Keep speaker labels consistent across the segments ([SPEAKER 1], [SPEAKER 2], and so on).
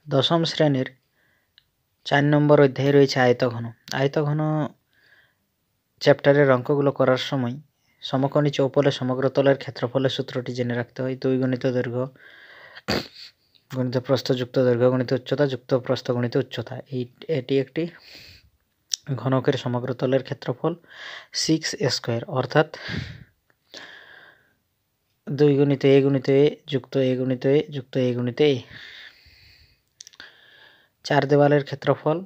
[SPEAKER 1] দশম শ্রেণীর 4 নম্বর অধ্যায়ে রয়েছে আয়তঘন। আয়তঘন চ্যাপ্টারের অঙ্কগুলো করার সময় সমকোণী চৌপলে সমগ্র তলের ক্ষেত্রফলের সূত্রটি জেনে রাখতে হয়। 2 গুণিত দৈর্ঘ্য গণিত প্রস্থ যুক্ত দৈর্ঘ্য গণিত উচ্চতা যুক্ত প্রস্থ গণিত উচ্চতা। এটি একটি ঘনকের সমগ্র তলের ক্ষেত্রফল 6a² অর্থাৎ 2 গুণিত a গুণিত a যুক্ত a গুণিত a যুক্ত a গুণিত a। 4 দেওয়ালের ক্ষেত্রফল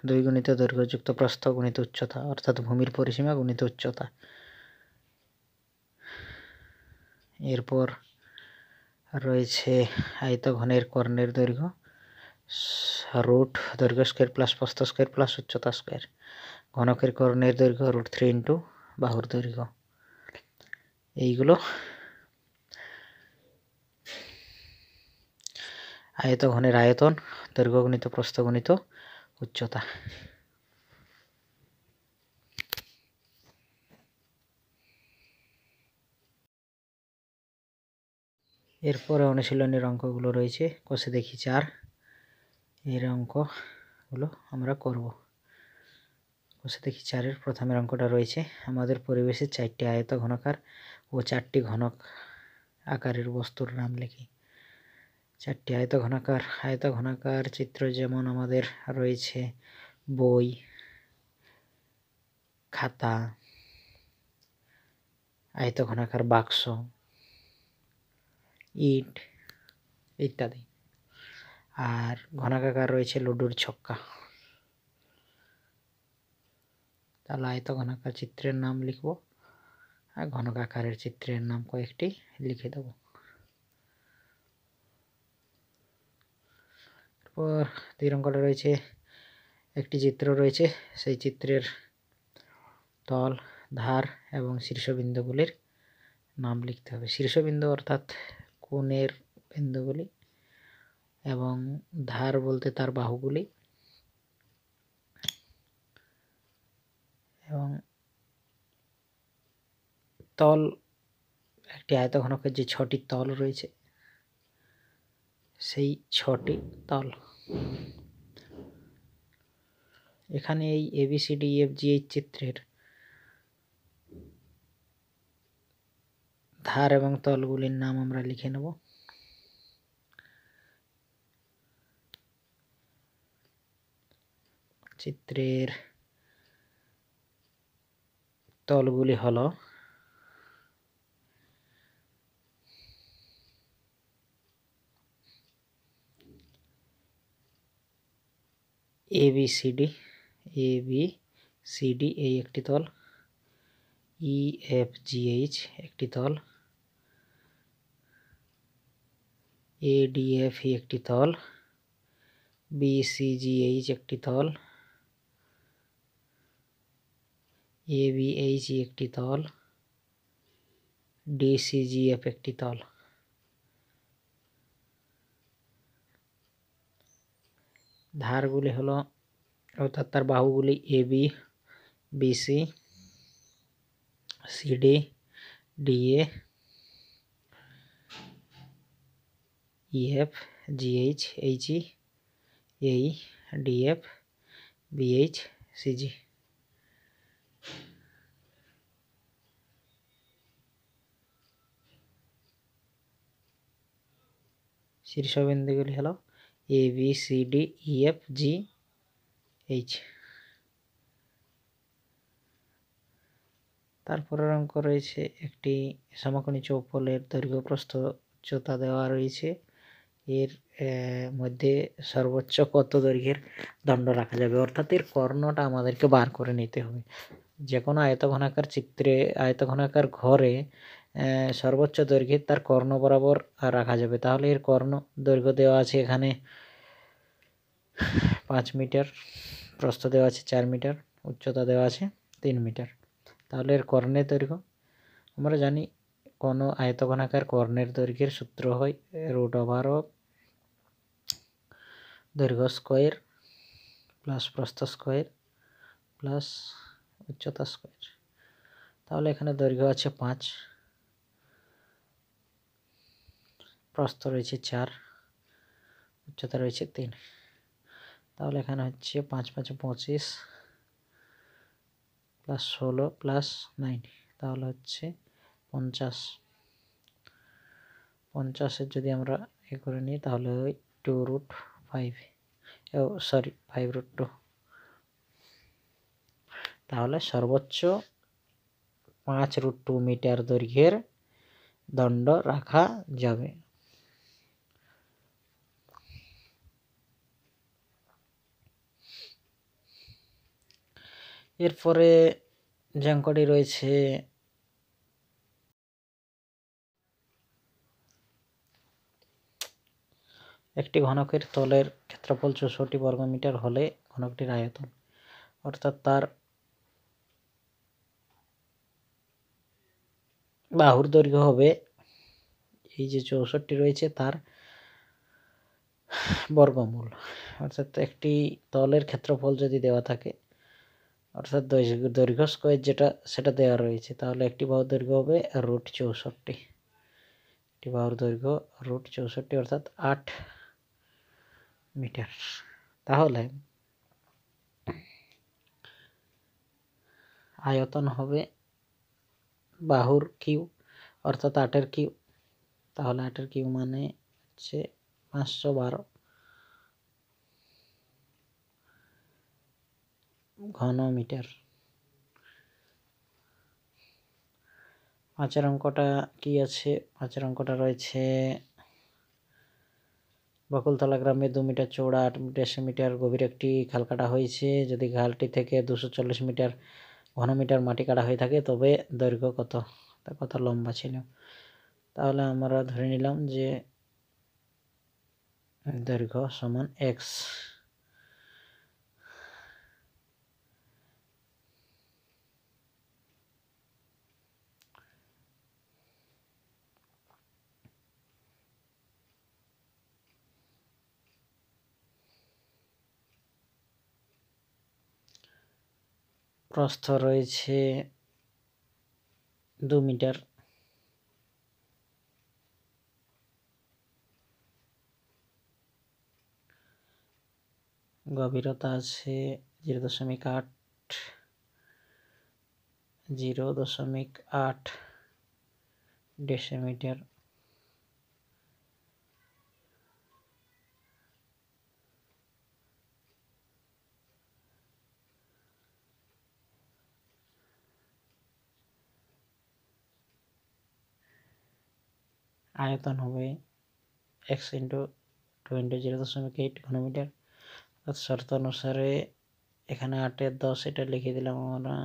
[SPEAKER 1] 2 গুণিত দৈর্ঘ্য যুক্ত প্রস্থ গুণিত উচ্চতা অর্থাৎ ভূমির পরিসীমা গুণিত উচ্চতা। এরপর রয়েছে আয়তঘনের কর্ণের দৈর্ঘ্য রুট দৈর্ঘ্য স্কয়ার প্লাস প্রস্থ স্কয়ার প্লাস উচ্চতা স্কয়ার। ঘনকের কর্ণের দৈর্ঘ্য √3 ইন্টু বাহুর দৈর্ঘ্য। এইগুলো আয়তঘনের আয়তন দৈর্ঘ্য গুণিত প্রস্থ গুণিত উচ্চতা। এরপরে অনুশীলনের অঙ্কগুলো রয়েছে। কষে দেখি 4 এর অঙ্কগুলো আমরা করব। কষে দেখি 4-এর প্রথমের অঙ্কটা রয়েছে আমাদের পরিবেশে 4টি আয়ত ঘনকার ও 4টি ঘনক আকারের বস্তুর নাম লিখি। 4টি আয়ত ঘনাকার চিত্র যেমন আমাদের রয়েছে বই, খাতা, আয়ত ঘনাকার বাক্স, ইট ইত্যাদি। আর ঘনকাকার রয়েছে লুডুর ছক্কা। তাহলে আয়ত ঘনাকার চিত্রের নাম লিখব আর ঘনকাকারের চিত্রের নাম কয়েকটি লিখে দেব। এরপর 2 অঙ্কটা রয়েছে একটি চিত্র রয়েছে, সেই চিত্রের তল, ধার এবং শীর্ষবিন্দুগুলির নাম লিখতে হবে। শীর্ষবিন্দু অর্থাৎ কোণের বিন্দুগুলি এবং ধার বলতে তার বাহুগুলি এবং তল একটি আয়তঘনকের যে 6টি তল রয়েছে সেই 6টি তল। এখানে এই ABCDEFGH চিত্রের ধার এবং তলগুলির নাম আমরা লিখে নেব। চিত্রের তলগুলি হলো ABCD এই একটি তল, EFGH একটি তল, ADF একটি তল, BCGH একটি তল, ABH একটি তল, DCGF একটি তল। ধারগুলি হলো অর্থাৎ তার বাহুগুলি AB, BC, CD, DA, EF, GH, HE, AE, DF, BH, CG। শীর্ষবিন্দুগুলি হলো ABCDEFGH। তারপরের অঙ্ক রয়েছে একটি সমকোণী চৌপলের দৈর্ঘ্য প্রস্থ উচ্চতা দেওয়া রয়েছে। এর মধ্যে সর্বোচ্চ কত দৈর্ঘ্যের দণ্ড রাখা যাবে, অর্থাৎ এর কর্ণটা আমাদেরকে বার করে নিতে হবে। যে কোনো আয়তঘনাকার চিত্রে আয়তঘনাকার ঘরে সর্বোচ্চ দৈর্ঘ্যের তার কর্ণ বরাবর রাখা যাবে। তাহলে এর কর্ণ দৈর্ঘ্য দেওয়া আছে এখানে 5 মিটার, প্রস্থ দেওয়া আছে 4 মিটার, উচ্চতা দেওয়া আছে 3 মিটার। তাহলে এর কর্ণের দৈর্ঘ্য আমরা জানি কোনো আয়তঘনাকার কর্ণের দৈর্ঘ্যের সূত্র হয় √of দৈর্ঘ্য স্কয়ার প্লাস প্রস্থ স্কয়ার প্লাস উচ্চতা স্কয়ার। তাহলে এখানে দৈর্ঘ্য আছে 5, প্রস্থ রয়েছে 4, উচ্চতা রয়েছে 3। তাহলে এখানে হচ্ছে 5 5 25 প্লাস 16 প্লাস 9, তাহলে হচ্ছে 50। 50-এর যদি আমরা করে নিই তাহলে ওই 2√5, সরি 5√2। তাহলে সর্বোচ্চ 5√2 মিটার দৈর্ঘ্যের দণ্ড রাখা যাবে। এরপরে যে অঙ্কটি রয়েছে একটি ঘনকের তলের ক্ষেত্রফল 64 বর্গমিটার হলে ঘনকটির আয়তন, অর্থাৎ তার বাহুর দৈর্ঘ্য হবে এই যে 64 রয়েছে তার বর্গমূল। অর্থাৎ একটি তলের ক্ষেত্রফল যদি দেওয়া থাকে, অর্থাৎ দৈর্ঘ্য স্কোয়ার যেটা সেটা দেওয়া রয়েছে, তাহলে একটি বাহুর দৈর্ঘ্য হবে √64। একটি বাহুর দৈর্ঘ্য √64 অর্থাৎ 8 মিটার। তাহলে আয়তন হবে বাহুর কিউ অর্থাৎ 8-এর কিউ। তাহলে 8-এর কিউ মানে হচ্ছে 512 ঘন মিটার। 5-এর অঙ্কটা কি আছে? 5-এর অঙ্কটা রয়েছে বকুলতলা গ্রামে 2 মিটার চৌড়া 8 ডেসিমিটার গভীর একটি খাল কাটা হয়েছে। যদি খালটি থেকে 240 মিটার ঘনমিটার মাটি কাটা হয়ে থাকে তবে দৈর্ঘ্য কত লম্বা ছিল। তাহলে আমরা ধরে নিলাম যে দৈর্ঘ্য সমান x। প্রস্থ রয়েছে 2 মিটার। গভীরতা আছে 0.8 ডেসিমিটার। আয়তন হবে x × 2 × 0.8 ঘনমিটার। শর্ত অনুসারে এখানে 8-এর 10 এটা লিখে দিলাম আমরা,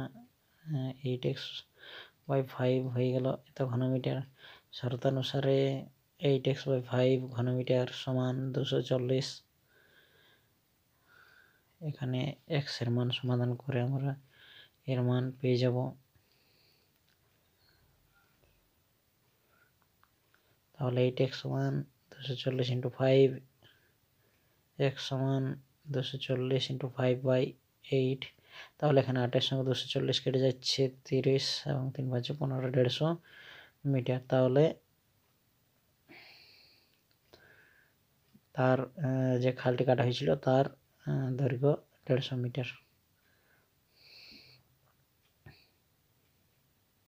[SPEAKER 1] 8x/5 হয়ে গেল এত ঘনমিটার। শর্তানুসারে 8x/5 ঘনমিটার সমান 240। এখানে x এর মান সমাধান করে আমরা এর মান পেয়ে যাব। তাহলে 8x সমান 240 × 5, x সমান 240 × 5/8। তাহলে এখানে 8-এর সঙ্গে 240 কেটে যাচ্ছে 30 এবং 3×5 15, 150 মিটার। তাহলে তার যে খালটি কাটা হয়েছিল তার দৈর্ঘ্য 150 মিটার।